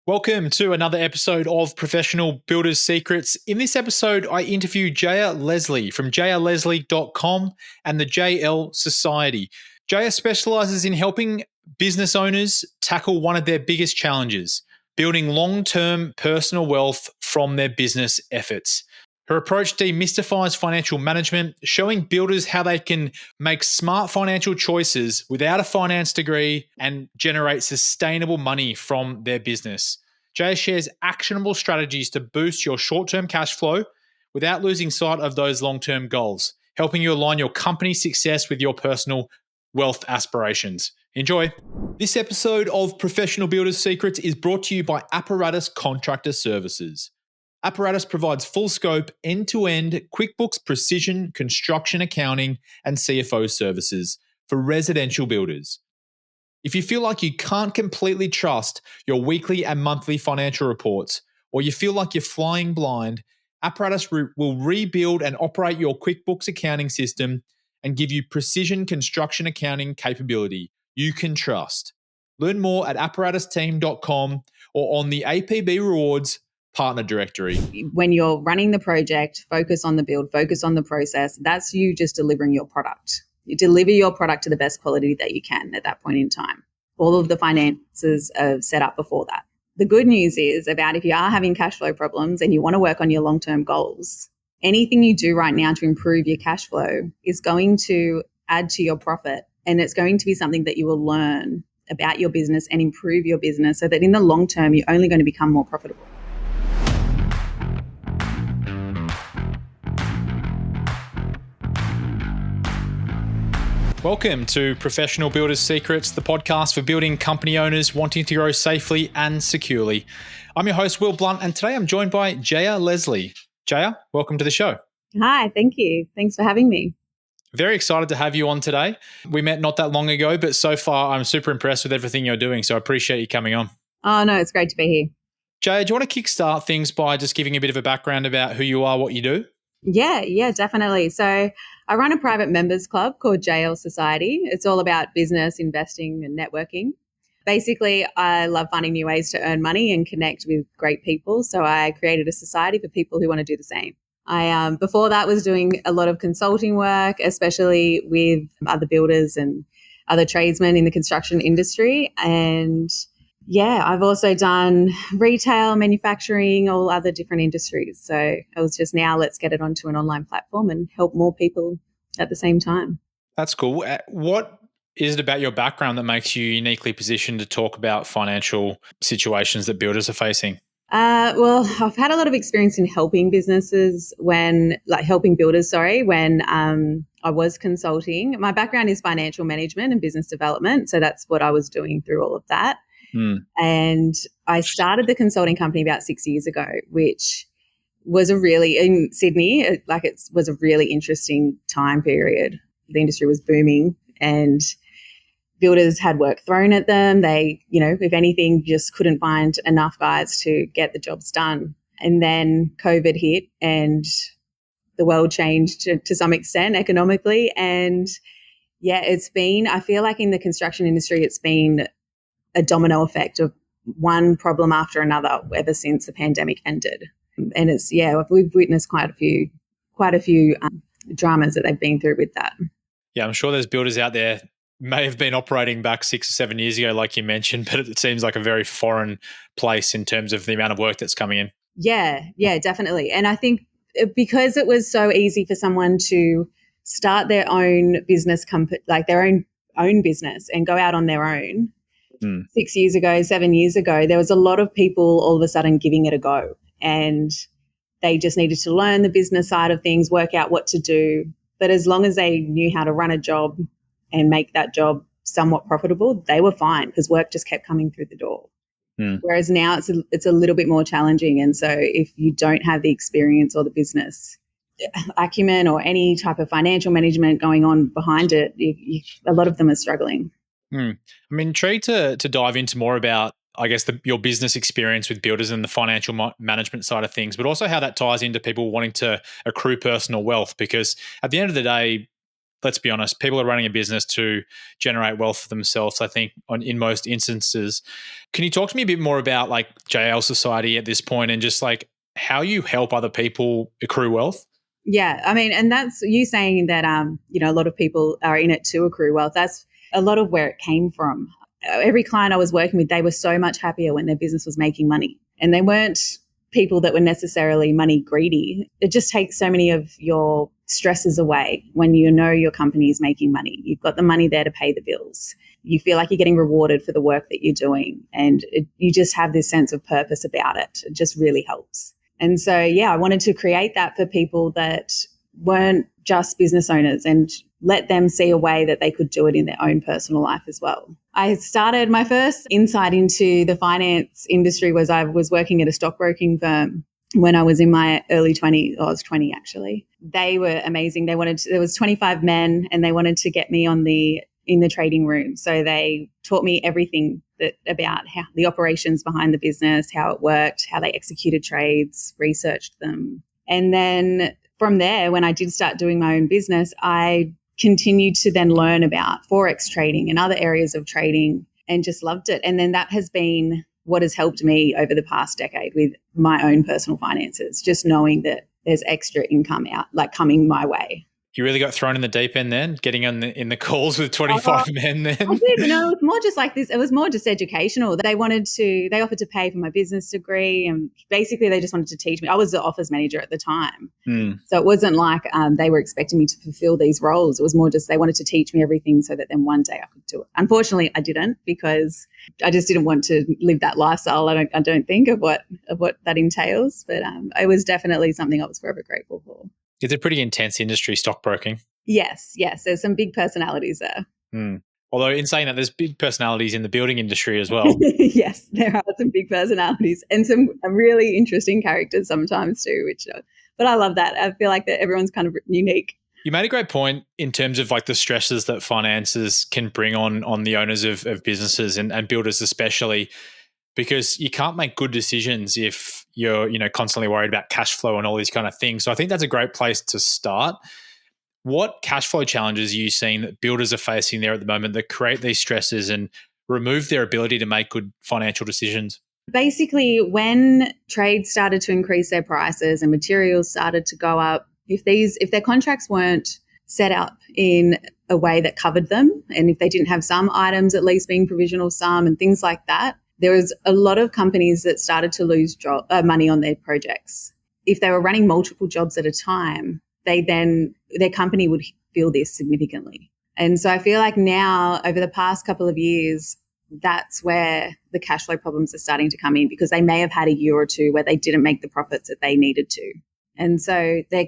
Welcome to another episode of Professional Builders Secrets. In this episode, I interview Jaya Lesley from jayaleslie.com and the JL Society. Jaya specializes in helping business owners tackle one of their biggest challenges, building long-term personal wealth from their business efforts. Her approach demystifies financial management, showing builders how they can make smart financial choices without a finance degree and generate sustainable money from their business. Jaya shares actionable strategies to boost your short-term cash flow without losing sight of those long-term goals, helping you align your company's success with your personal wealth aspirations. Enjoy. This episode of Professional Builders Secrets is brought to you by Apparatus Contractor Services. Apparatus provides full scope, end-to-end QuickBooks precision construction accounting and CFO services for residential builders. If you feel like you can't completely trust your weekly and monthly financial reports, or you feel like you're flying blind, Apparatus will rebuild and operate your QuickBooks accounting system and give you precision construction accounting capability you can trust. Learn more at apparatusteam.com or on the APB Rewards partner directory. When you're running the project, focus on the build, focus on the process. That's you just delivering your product. You deliver your product to the best quality that you can at that point in time. All of the finances are set up before that. The good news is about if you are having cash flow problems and you want to work on your long-term goals, anything you do right now to improve your cash flow is going to add to your profit. And it's going to be something that you will learn about your business and improve your business so that in the long term, you're only going to become more profitable. Welcome to Professional Builders Secrets, the podcast for building company owners wanting to grow safely and securely. I'm your host, Will Blunt, and today I'm joined by Jaya Lesley. Jaya, welcome to the show. Hi, thank you. Thanks for having me. Very excited to have you on today. We met not that long ago, but so far I'm super impressed with everything you're doing, so I appreciate you coming on. Oh, no, it's great to be here. Jaya, do you want to kickstart things by just giving a bit of a background about who you are, what you do? Yeah, definitely. So I run a private members club called JL Society. It's all about business, investing and networking. Basically, I love finding new ways to earn money and connect with great people. So I created a society for people who want to do the same. I before that was doing a lot of consulting work, especially with other builders and other tradesmen in the construction industry. And yeah, I've also done retail, manufacturing, all other different industries. So I was just now, let's get it onto an online platform and help more people at the same time. That's cool. What is it about your background that makes you uniquely positioned to talk about financial situations that builders are facing? Well, I've had a lot of experience in helping businesses when I was consulting. My background is financial management and business development. So that's what I was doing through all of that. And I started the consulting company about 6 years ago, which was in Sydney, it was a really interesting time period. The industry was booming and builders had work thrown at them. They, if anything, just couldn't find enough guys to get the jobs done. And then COVID hit and the world changed to some extent economically. And yeah, I feel like in the construction industry, it's been a domino effect of one problem after another ever since the pandemic ended. And we've witnessed quite a few dramas that they've been through with that. Yeah, I'm sure there's builders out there may have been operating back 6 or 7 years ago, like you mentioned, but it seems like a very foreign place in terms of the amount of work that's coming in. Yeah, definitely. And I think because it was so easy for someone to start their own business company, like their own business and go out on their own, 6 years ago, 7 years ago, there was a lot of people all of a sudden giving it a go, and they just needed to learn the business side of things, work out what to do. But as long as they knew how to run a job and make that job somewhat profitable, they were fine because work just kept coming through the door. Whereas now it's a little bit more challenging. And so if you don't have the experience or the business acumen or any type of financial management going on behind it, a lot of them are struggling. I'm intrigued to dive into more about, I guess, your business experience with builders and the financial management side of things, but also how that ties into people wanting to accrue personal wealth. Because at the end of the day, let's be honest, people are running a business to generate wealth for themselves, I think, in most instances. Can you talk to me a bit more about like JL Society at this point and just like how you help other people accrue wealth? Yeah, I mean, and that's you saying that, a lot of people are in it to accrue wealth. That's a lot of where it came from. Every client I was working with, they were so much happier when their business was making money, and they weren't people that were necessarily money greedy. It just takes so many of your stresses away when you know your company is making money. You've got the money there to pay the bills. You feel like you're getting rewarded for the work that you're doing, and you just have this sense of purpose about it. It just really helps. And so, yeah, I wanted to create that for people that weren't just business owners and let them see a way that they could do it in their own personal life as well. I started my first insight into the finance industry was I was working at a stockbroking firm when I was in my early 20s. I was 20 actually. They were amazing. There was 25 men and they wanted to get me in the trading room. So they taught me everything about how the operations behind the business, how it worked, how they executed trades, researched them. And then from there, when I did start doing my own business, I continued to then learn about Forex trading and other areas of trading and just loved it. And then that has been what has helped me over the past decade with my own personal finances, just knowing that there's extra income coming my way. You really got thrown in the deep end then, getting in the calls with 25 men then? I did. No, it was more just like this. It was more just educational. They offered to pay for my business degree, and basically they just wanted to teach me. I was the office manager at the time. So it wasn't like they were expecting me to fulfill these roles. It was more just they wanted to teach me everything so that then one day I could do it. Unfortunately, I didn't because I just didn't want to live that lifestyle. I don't think of what that entails, but it was definitely something I was forever grateful for. It's a pretty intense industry, stockbroking. Yes. There's some big personalities there. Although in saying that, there's big personalities in the building industry as well. Yes, there are some big personalities and some really interesting characters sometimes too, but I love that. I feel like that everyone's kind of unique. You made a great point in terms of like the stresses that finances can bring on the owners of businesses and builders especially, because you can't make good decisions if you're, constantly worried about cash flow and all these kind of things. So I think that's a great place to start. What cash flow challenges are you seeing that builders are facing there at the moment that create these stresses and remove their ability to make good financial decisions? Basically, when trades started to increase their prices and materials started to go up, if their contracts weren't set up in a way that covered them, and if they didn't have some items at least being provisional sum and things like that, there was a lot of companies that started to lose money on their projects. If they were running multiple jobs at a time, their company would feel this significantly. And so I feel like now, over the past couple of years, that's where the cash flow problems are starting to come in because they may have had a year or two where they didn't make the profits that they needed to. And so they're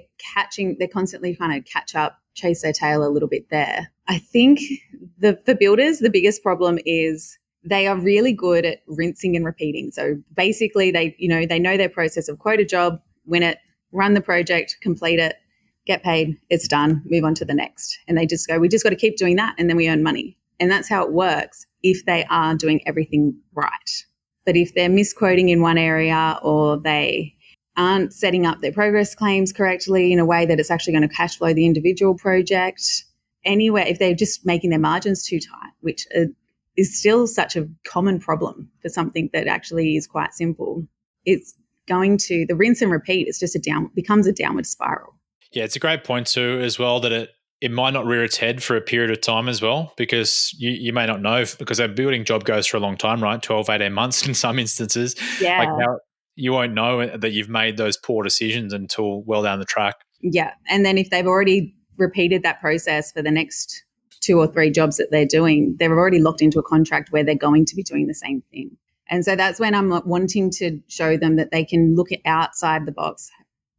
constantly trying to catch up, chase their tail a little bit there. I think for builders, the biggest problem is they are really good at rinsing and repeating. So basically they know their process of quote a job, win it, run the project, complete it, get paid, it's done, move on to the next. And they just go, we just got to keep doing that and then we earn money. And that's how it works if they are doing everything right. But if they're misquoting in one area or they aren't setting up their progress claims correctly in a way that it's actually going to cash flow the individual project, anywhere, if they're just making their margins too tight, which is still such a common problem for something that actually is quite simple, it's going to, the rinse and repeat, it's just becomes a downward spiral. Yeah, it's a great point too as well that it might not rear its head for a period of time as well because you may not know because a building job goes for a long time, right? 12, 18 months in some instances. Yeah. Like you won't know that you've made those poor decisions until well down the track. Yeah. And then if they've already repeated that process for the next 2 or 3 jobs that they're doing, they're already locked into a contract where they're going to be doing the same thing. And so that's when I'm wanting to show them that they can look outside the box,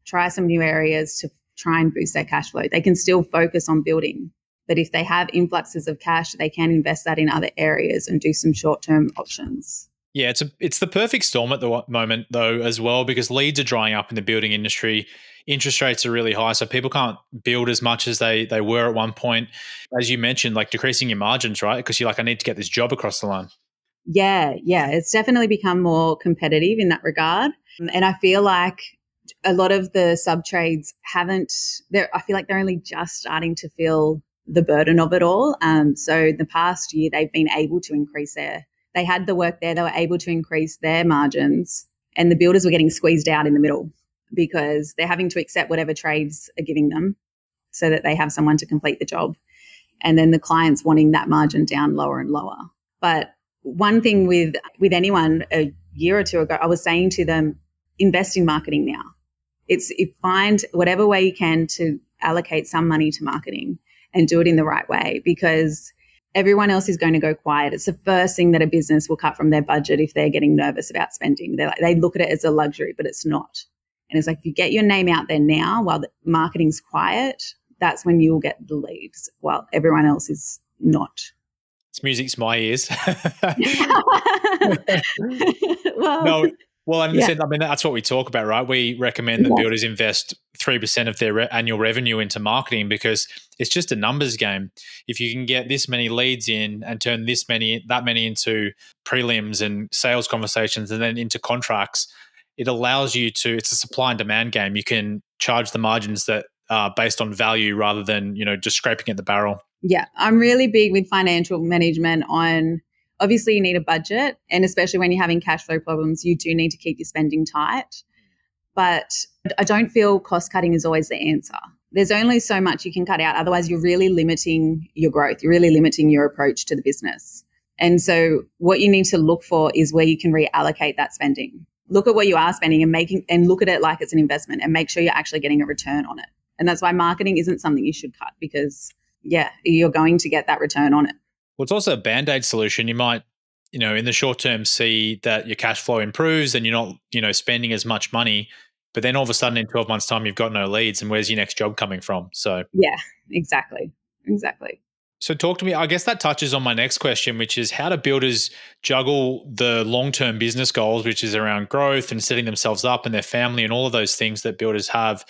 try some new areas to try and boost their cash flow. They can still focus on building, but if they have influxes of cash, they can invest that in other areas and do some short-term options. Yeah, it's the perfect storm at the moment though as well because leads are drying up in the building industry. Interest rates are really high, so people can't build as much as they were at one point. As you mentioned, like decreasing your margins, right? Because you're like, I need to get this job across the line. Yeah. It's definitely become more competitive in that regard. And I feel like a lot of the sub-trades I feel like they're only just starting to feel the burden of it all. So the past year, they've been able to increase they had the work there, they were able to increase their margins, and the builders were getting squeezed out in the middle because they're having to accept whatever trades are giving them so that they have someone to complete the job. And then the clients wanting that margin down lower and lower. But one thing with anyone a year or two ago, I was saying to them, invest in marketing now. Find whatever way you can to allocate some money to marketing and do it in the right way, because everyone else is going to go quiet. It's the first thing that a business will cut from their budget if they're getting nervous about spending. They look at it as a luxury, but it's not. And it's like, if you get your name out there now while the marketing's quiet, that's when you'll get the leads while everyone else is not. It's music to my ears. Well, in the sense, I mean, that's what we talk about, right? We recommend that builders invest 3% of their annual revenue into marketing because it's just a numbers game. If you can get this many leads in and turn that many into prelims and sales conversations and then into contracts, it allows you to, it's a supply and demand game. You can charge the margins that are based on value rather than, just scraping at the barrel. Yeah, I'm really big with financial management on, obviously you need a budget, and especially when you're having cash flow problems, you do need to keep your spending tight. But I don't feel cost cutting is always the answer. There's only so much you can cut out. Otherwise, you're really limiting your growth. You're really limiting your approach to the business. And so what you need to look for is where you can reallocate that spending. Look at what you are spending and look at it like it's an investment and make sure you're actually getting a return on it. And that's why marketing isn't something you should cut because, you're going to get that return on it. Well, it's also a Band-Aid solution. You might, in the short term see that your cash flow improves and you're not, spending as much money, but then all of a sudden in 12 months' time, you've got no leads and where's your next job coming from? So yeah, exactly. So talk to me, I guess that touches on my next question, which is how do builders juggle the long-term business goals, which is around growth and setting themselves up and their family and all of those things that builders have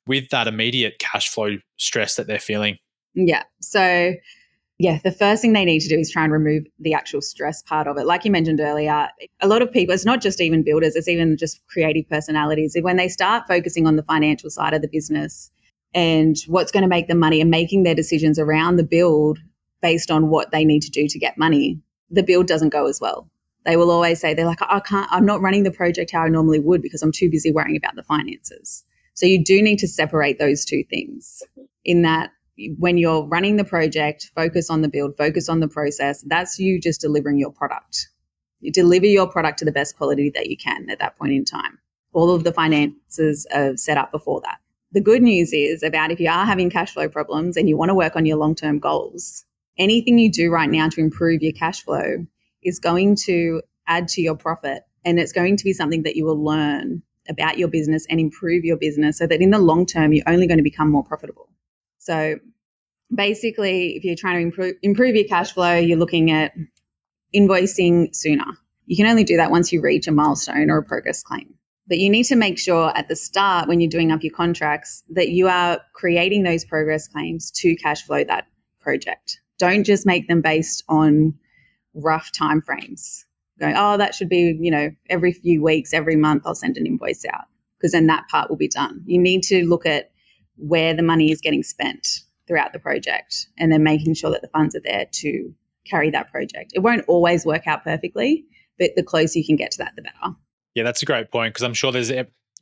with that immediate cash flow stress that they're feeling? Yeah. So, the first thing they need to do is try and remove the actual stress part of it. Like you mentioned earlier, a lot of people, it's not just even builders, it's even just creative personalities. When they start focusing on the financial side of the business and what's going to make them money and making their decisions around the build based on what they need to do to get money, the build doesn't go as well. They will always say, they're like, I'm not running the project how I normally would because I'm too busy worrying about the finances. So you do need to separate those two things in that when you're running the project, focus on the build, focus on the process. That's you just delivering your product. You deliver your product to the best quality that you can at that point in time. All of the finances are set up before that. The good news is about if you are having cash flow problems and you want to work on your long-term goals, anything you do right now to improve your cash flow is going to add to your profit, and it's going to be something that you will learn about your business and improve your business so that in the long term, you're only going to become more profitable. So basically, if you're trying to improve your cash flow, you're looking at invoicing sooner. You can only do that once you reach a milestone or a progress claim. But you need to make sure at the start when you're doing up your contracts that you are creating those progress claims to cash flow that project. Don't just make them based on rough timeframes. Going, that should be, every few weeks, every month I'll send an invoice out, because then that part will be done. You need to look at where the money is getting spent throughout the project and then making sure that the funds are there to carry that project. It won't always work out perfectly, but the closer you can get to that, the better. Yeah, that's a great point, because I'm sure there's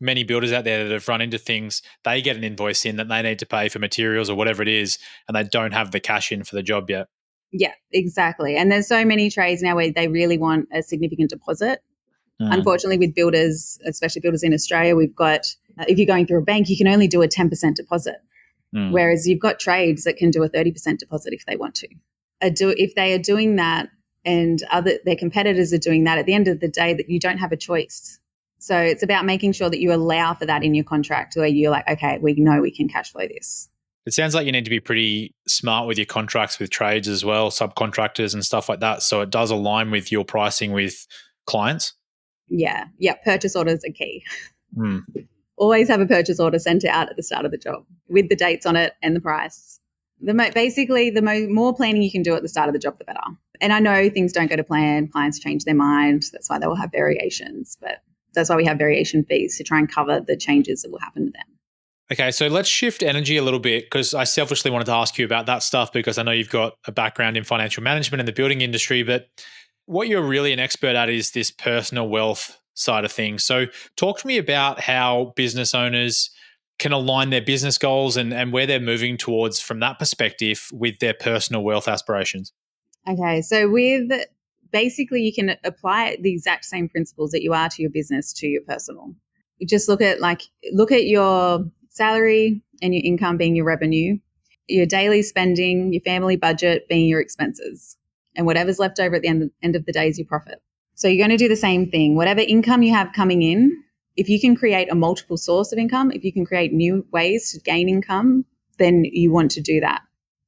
many builders out there that have run into things. They get an invoice in that they need to pay for materials or whatever it is, and they don't have the cash in for the job yet. Yeah, exactly. And there's so many trades now where they really want a significant deposit. Unfortunately, with builders, especially builders in Australia, we've got, if you're going through a bank, you can only do a 10% deposit. Whereas you've got trades that can do a 30% deposit if they want to. If they are doing that and their competitors are doing that, at the end of the day, that you don't have a choice. So it's about making sure that you allow for that in your contract where you're like, okay, we know we can cash flow this. It sounds like you need to be pretty smart with your contracts with trades as well, subcontractors and stuff like that, so it does align with your pricing with clients. Yeah. Purchase orders are key. Always have a purchase order sent out at the start of the job with the dates on it and the price. The more planning you can do at the start of the job, the better. And I know things don't go to plan. Clients change their mind. That's why they will have variations. But that's why we have variation fees to try and cover the changes that will happen to them. Okay, so let's shift energy a little bit because I selfishly wanted to ask you about that stuff because I know you've got a background in financial management and the building industry, but what you're really an expert at is this personal wealth side of things. So talk to me about how business owners can align their business goals and where they're moving towards from that perspective with their personal wealth aspirations. Okay, so with basically you can apply the exact same principles that you are to your business to your personal. You just look at your salary and your income being your revenue, your daily spending, your family budget being your expenses, and whatever's left over at the end of the day is your profit. So you're going to do the same thing. Whatever income you have coming in, if you can create a multiple source of income, if you can create new ways to gain income, then you want to do that.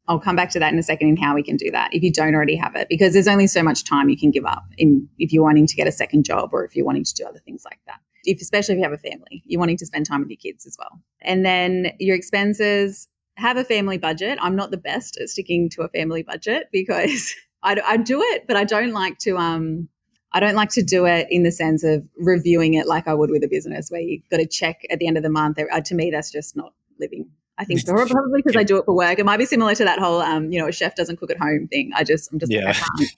I'll come back to that in a second in how we can do that if you don't already have it, because there's only so much time you can give up if you're wanting to get a second job or if you're wanting to do other things like that. Especially if you have a family, you're wanting to spend time with your kids as well. And then your expenses, have a family budget. I'm not the best at sticking to a family budget because I do it, but I don't like to do it in the sense of reviewing it like I would with a business where you've got to check at the end of the month. To me, that's just not living. I think probably because I do it for work. It might be similar to that whole, a chef doesn't cook at home thing. I'm just Yeah. like,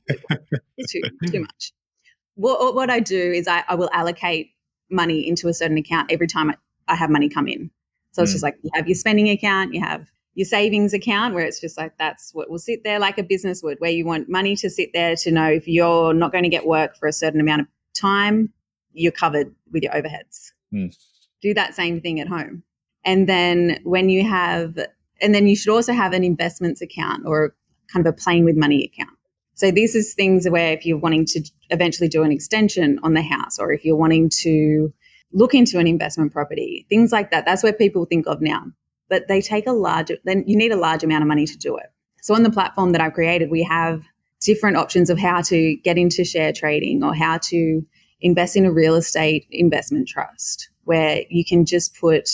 I can't. It's too much. What I do is I will allocate money into a certain account every time I have money come in. So it's just like you have your spending account, you have your savings account where it's just like that's what will sit there like a business would, where you want money to sit there to know if you're not going to get work for a certain amount of time, you're covered with your overheads. Do that same thing at home. And then you should also have an investments account or kind of a playing with money account. So this is things where if you're wanting to eventually do an extension on the house or if you're wanting to look into an investment property, things like that, that's where people think of now. But they take then you need a large amount of money to do it. So on the platform that I've created, we have different options of how to get into share trading or how to invest in a real estate investment trust where you can just put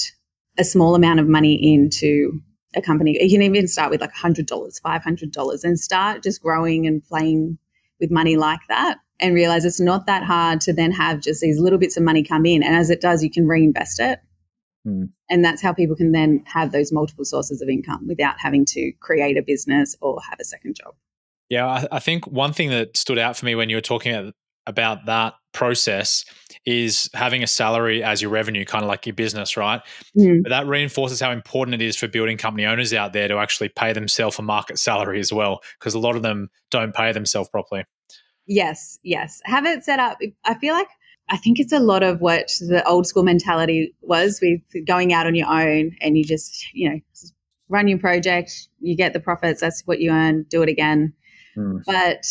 a small amount of money into a company. You can even start with like $100, $500 and start just growing and playing with money like that and realize it's not that hard to then have just these little bits of money come in. And as it does, you can reinvest it. And that's how people can then have those multiple sources of income without having to create a business or have a second job. Yeah, I think one thing that stood out for me when you were talking about that process is having a salary as your revenue, kind of like your business, right? But that reinforces how important it is for building company owners out there to actually pay themselves a market salary as well, because a lot of them don't pay themselves properly. Yes. Have it set up. I think it's a lot of what the old school mentality was with going out on your own and you just run your project, you get the profits, that's what you earn, do it again. But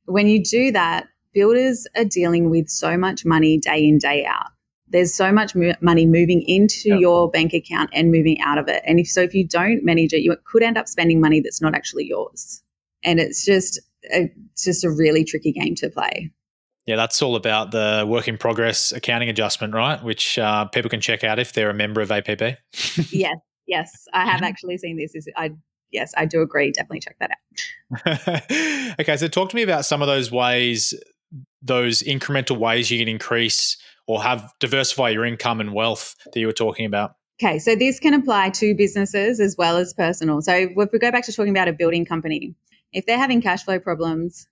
when you do that, builders are dealing with so much money day in, day out. There's so much money moving into your bank account and moving out of it. And if you don't manage it, you could end up spending money that's not actually yours. And it's just a really tricky game to play. Yeah, that's all about the work in progress accounting adjustment, right? Which people can check out if they're a member of APP. Yes. I have actually seen this. Yes, I do agree. Definitely check that out. Okay, so talk to me about some of those ways, those incremental ways you can increase or diversify your income and wealth that you were talking about. Okay, so this can apply to businesses as well as personal. So if we go back to talking about a building company, if they're having cash flow problems,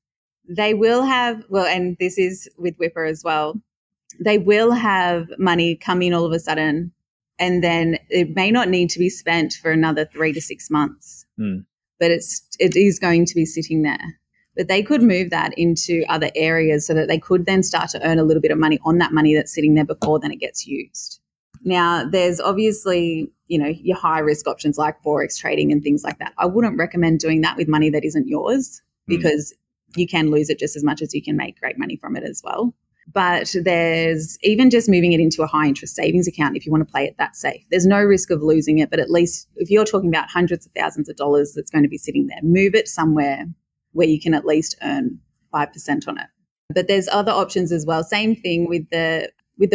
they will have, and this is with Whipper as well, they will have money come in all of a sudden and then it may not need to be spent for another 3 to 6 months, but it is going to be sitting there. But they could move that into other areas so that they could then start to earn a little bit of money on that money that's sitting there before then it gets used. Now, there's obviously, your high risk options like Forex trading and things like that. I wouldn't recommend doing that with money that isn't yours because you can lose it just as much as you can make great money from it as well. But there's even just moving it into a high interest savings account if you want to play it that safe. There's no risk of losing it, but at least if you're talking about hundreds of thousands of dollars that's going to be sitting there, move it somewhere where you can at least earn 5% on it. But there's other options as well. Same thing with the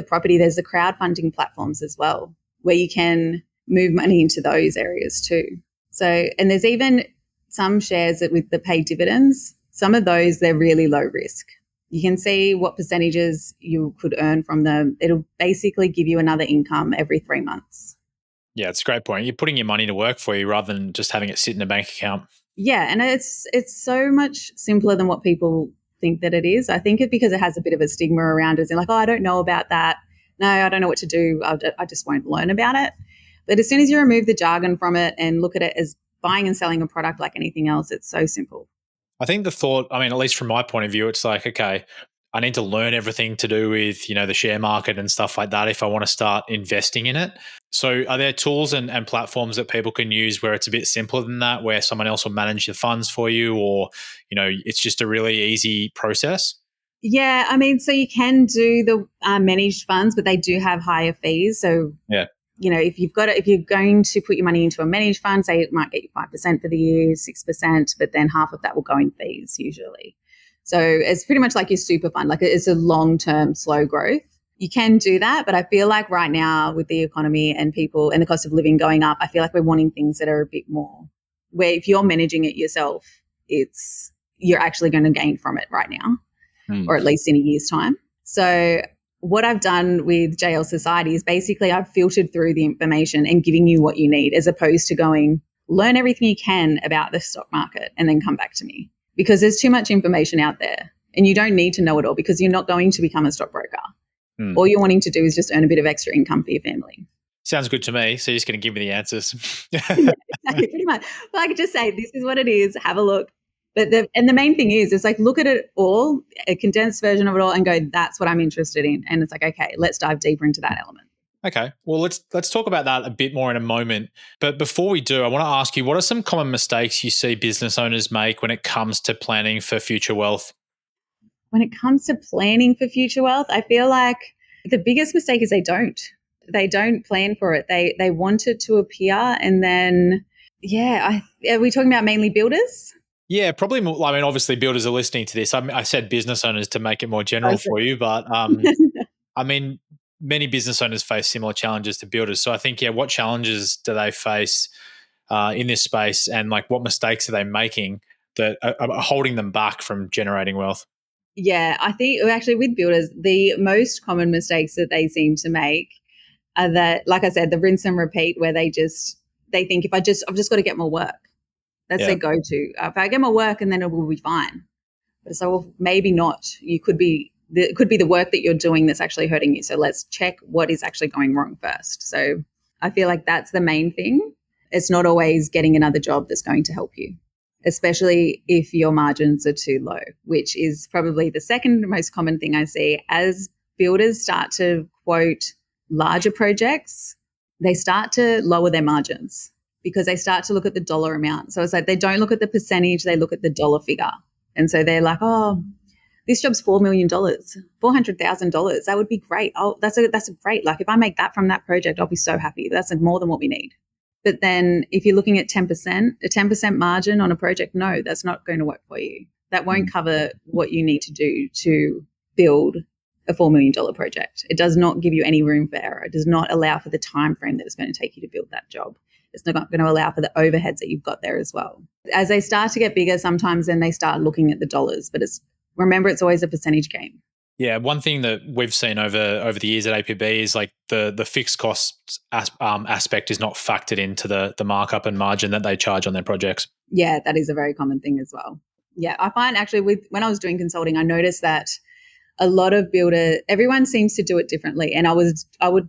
property. There's the crowdfunding platforms as well where you can move money into those areas too. So, and there's even some shares that with the paid dividends, some of those, they're really low risk. You can see what percentages you could earn from them. It'll basically give you another income every 3 months. Yeah, it's a great point. You're putting your money to work for you rather than just having it sit in a bank account. Yeah, and it's so much simpler than what people think that it is. I think it's because it has a bit of a stigma around it. They're like, oh, I don't know about that. No, I don't know what to do. I just won't learn about it. But as soon as you remove the jargon from it and look at it as buying and selling a product like anything else, it's so simple. I think the thought, I mean, at least from my point of view, it's like, okay, I need to learn everything to do with, the share market and stuff like that if I want to start investing in it. So are there tools and platforms that people can use where it's a bit simpler than that, where someone else will manage the funds for you, or, it's just a really easy process? Yeah, I mean, so you can do the managed funds, but they do have higher fees. So Yeah. If you're going to put your money into a managed fund, say it might get you 5% for the year, 6%, but then half of that will go in fees usually. So it's pretty much like your super fund, like it's a long-term slow growth. You can do that, but I feel like right now with the economy and people and the cost of living going up, I feel like we're wanting things that are a bit more, where if you're managing it yourself, you're actually going to gain from it right now, or at least in a year's time. So what I've done with JL Society is basically I've filtered through the information and giving you what you need, as opposed to going, learn everything you can about the stock market and then come back to me, because there's too much information out there and you don't need to know it all, because you're not going to become a stockbroker. All you're wanting to do is just earn a bit of extra income for your family. Sounds good to me. So you're just going to give me the answers. Yeah, exactly, pretty much. Well, I could just say, this is what it is. Have a look. But the main thing is, it's like, look at it all, a condensed version of it all, and go, that's what I'm interested in. And it's like, okay, let's dive deeper into that element. Okay. Well, let's talk about that a bit more in a moment. But before we do, I want to ask you, what are some common mistakes you see business owners make when it comes to planning for future wealth? When it comes to planning for future wealth, I feel like the biggest mistake is they don't plan for it. They want it to appear, and then, are we talking about mainly builders? Yeah, probably more. I mean, obviously builders are listening to this. I said business owners to make it more general for you, but I mean, many business owners face similar challenges to builders. So I think, what challenges do they face in this space, and like what mistakes are they making that are holding them back from generating wealth? Yeah, I think actually with builders, the most common mistakes that they seem to make are that, like I said, the rinse and repeat, where they think, I've just got to get more work. That's their go-to. If I get more work, and then it will be fine. But so, well, maybe not. It could be the work that you're doing that's actually hurting you. So let's check what is actually going wrong first. So I feel like that's the main thing. It's not always getting another job that's going to help you, especially if your margins are too low, which is probably the second most common thing I see. As builders start to quote larger projects, they start to lower their margins because they start to look at the dollar amount. So it's like they don't look at the percentage, they look at the dollar figure. And so they're like, oh, this job's $4 million, $400,000. That would be great. Oh, that's a great. Like, if I make that from that project, I'll be so happy. That's more than what we need. But then if you're looking at 10%, a 10% margin on a project, no, that's not going to work for you. That won't cover what you need to do to build a $4 million project. It does not give you any room for error. It does not allow for the time frame that it's going to take you to build that job. It's not going to allow for the overheads that you've got there as well. As they start to get bigger, sometimes then they start looking at the dollars, but remember, it's always a percentage game. Yeah, one thing that we've seen over the years at APB is like the fixed costs aspect is not factored into the markup and margin that they charge on their projects. Yeah, that is a very common thing as well. Yeah, I find actually when I was doing consulting, I noticed that a lot of everyone seems to do it differently. And I would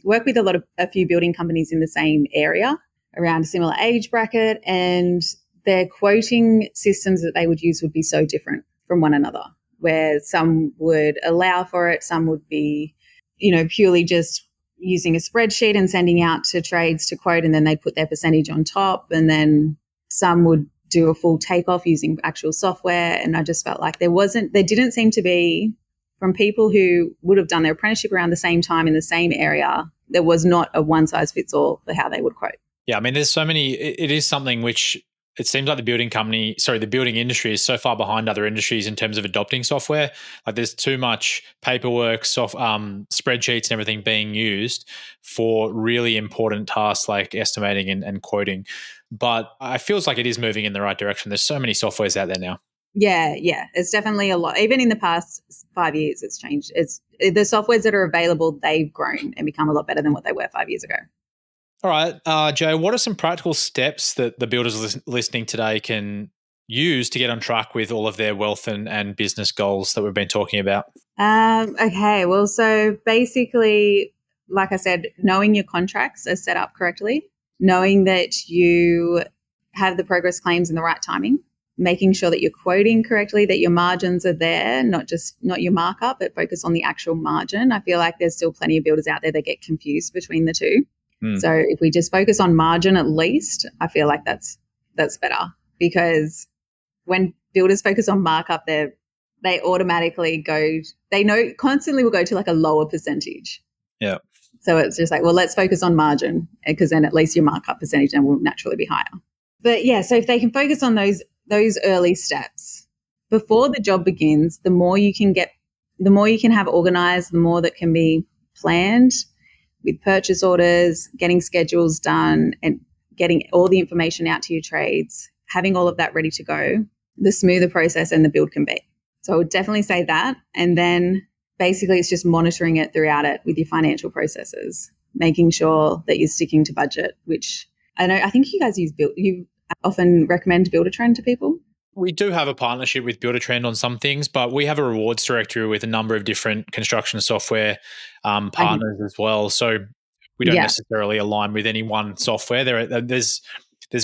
work with a few building companies in the same area around a similar age bracket, and their quoting systems that they would use would be so different from one another, where some would allow for it, some would be, purely just using a spreadsheet and sending out to trades to quote, and then they'd put their percentage on top, and then some would do a full takeoff using actual software. And I just felt like there didn't seem to be, from people who would have done their apprenticeship around the same time in the same area, there was not a one size fits all for how they would quote. Yeah, I mean, there's so many. It is something which it seems like the building industry is so far behind other industries in terms of adopting software. Like, there's too much paperwork, spreadsheets and everything being used for really important tasks like estimating and quoting. But it feels like it is moving in the right direction. There's so many softwares out there now. Yeah. It's definitely a lot. Even in the past 5 years, it's changed. It's the softwares that are available, they've grown and become a lot better than what they were 5 years ago. All right, Joe, what are some practical steps that the builders listening today can use to get on track with all of their wealth and business goals that we've been talking about? Okay, well, so basically, like I said, knowing your contracts are set up correctly, knowing that you have the progress claims in the right timing, making sure that you're quoting correctly, that your margins are there, not your markup, but focus on the actual margin. I feel like there's still plenty of builders out there that get confused between the two. So if we just focus on margin at least, I feel like that's better, because when builders focus on markup, they automatically constantly will go to like a lower percentage. Yeah. So it's just like, well, let's focus on margin, because then at least your markup percentage then will naturally be higher. But yeah, so if they can focus on those early steps before the job begins, the more you can have organized, the more that can be planned with purchase orders, getting schedules done, and getting all the information out to your trades, having all of that ready to go, the smoother process and the build can be. So I would definitely say that. And then basically it's just monitoring it throughout it with your financial processes, making sure that you're sticking to budget, which I think you guys you often recommend Buildertrend to people. We do have a partnership with Buildertrend on some things, but we have a rewards directory with a number of different construction software partners as well. So we don't necessarily align with any one software. There's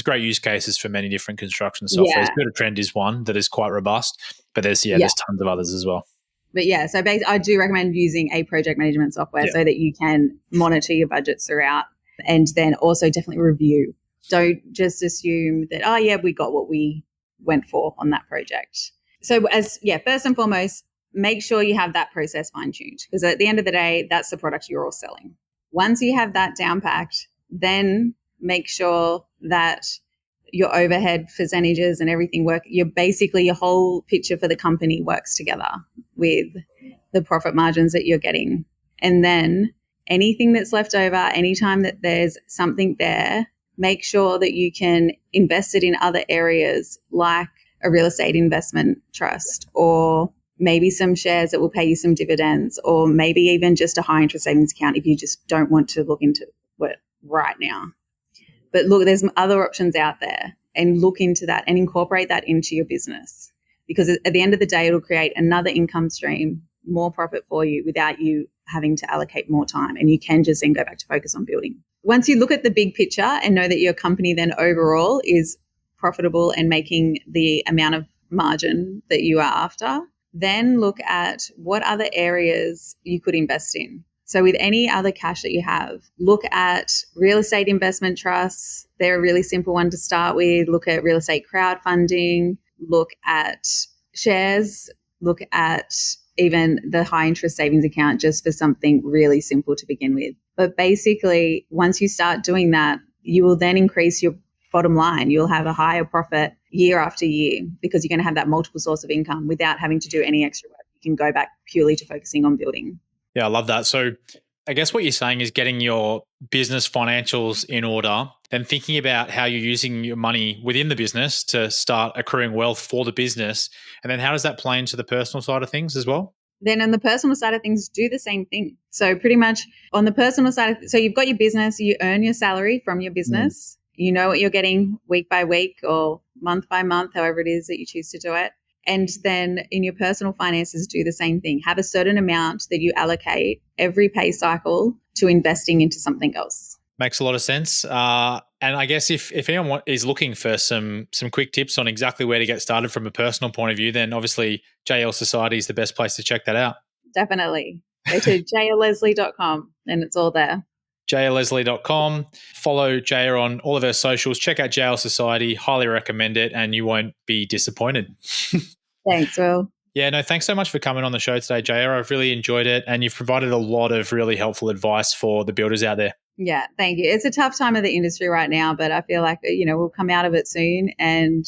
great use cases for many different construction softwares. Buildertrend is one that is quite robust, but there's tons of others as well. But yeah, so I do recommend using a project management software so that you can monitor your budgets throughout, and then also definitely review. Don't just assume that, we got what we went for on that project. So first and foremost, make sure you have that process fine-tuned, because at the end of the day, that's the product you're all selling. Once you have that down packed, then make sure that your overhead percentages and everything your whole picture for the company works together with the profit margins that you're getting. And then anything that's left over, anytime that there's something there, make sure that you can invest it in other areas, like a real estate investment trust, or maybe some shares that will pay you some dividends, or maybe even just a high interest savings account if you just don't want to look into it right now. But look, there's other options out there, and look into that and incorporate that into your business, because at the end of the day, it'll create another income stream, more profit for you without you having to allocate more time, and you can just then go back to focus on building. Once you look at the big picture and know that your company then overall is profitable and making the amount of margin that you are after, then look at what other areas you could invest in. So with any other cash that you have, look at real estate investment trusts. They're a really simple one to start with. Look at real estate crowdfunding. Look at shares. Look at even the high interest savings account, just for something really simple to begin with. But basically, once you start doing that, you will then increase your bottom line. You'll have a higher profit year after year, because you're going to have that multiple source of income without having to do any extra work. You can go back purely to focusing on building. Yeah, I love that. So I guess what you're saying is getting your business financials in order, then thinking about how you're using your money within the business to start accruing wealth for the business. And then how does that play into the personal side of things as well? Then on the personal side of things, do the same thing. So pretty much on the personal side, so you've got your business, you earn your salary from your business. You know what you're getting week by week or month by month, however it is that you choose to do it. And then in your personal finances, do the same thing. Have a certain amount that you allocate every pay cycle to investing into something else. Makes a lot of sense. And I guess if anyone is looking for some quick tips on exactly where to get started from a personal point of view, then obviously JL Society is the best place to check that out. Definitely. Go to jayalesley.com and it's all there. jayalesley.com. Follow Jaya on all of her socials. Check out JL Society. Highly recommend it, and you won't be disappointed. Thanks, Will. Yeah, no, thanks so much for coming on the show today, Jaya. I've really enjoyed it, and you've provided a lot of really helpful advice for the builders out there. Yeah, thank you. It's a tough time of the industry right now, but I feel like, we'll come out of it soon, and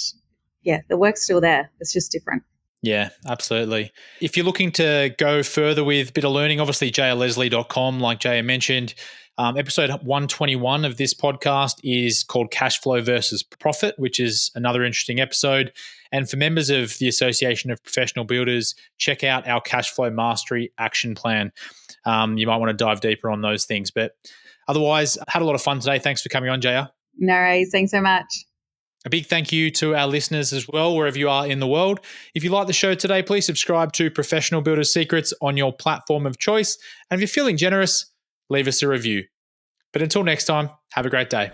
the work's still there. It's just different. Yeah, absolutely. If you're looking to go further with a bit of learning, obviously jayalesley.com, like Jaya mentioned. Episode 121 of this podcast is called Cashflow versus Profit, which is another interesting episode. And for members of the Association of Professional Builders, check out our Cashflow Mastery Action Plan. you might want to dive deeper on those things. But otherwise, I had a lot of fun today. Thanks for coming on, Jaya. No worries. Thanks so much. A big thank you to our listeners as well, wherever you are in the world. If you like the show today, please subscribe to Professional Builders Secrets on your platform of choice. And if you're feeling generous, leave us a review. But until next time, have a great day.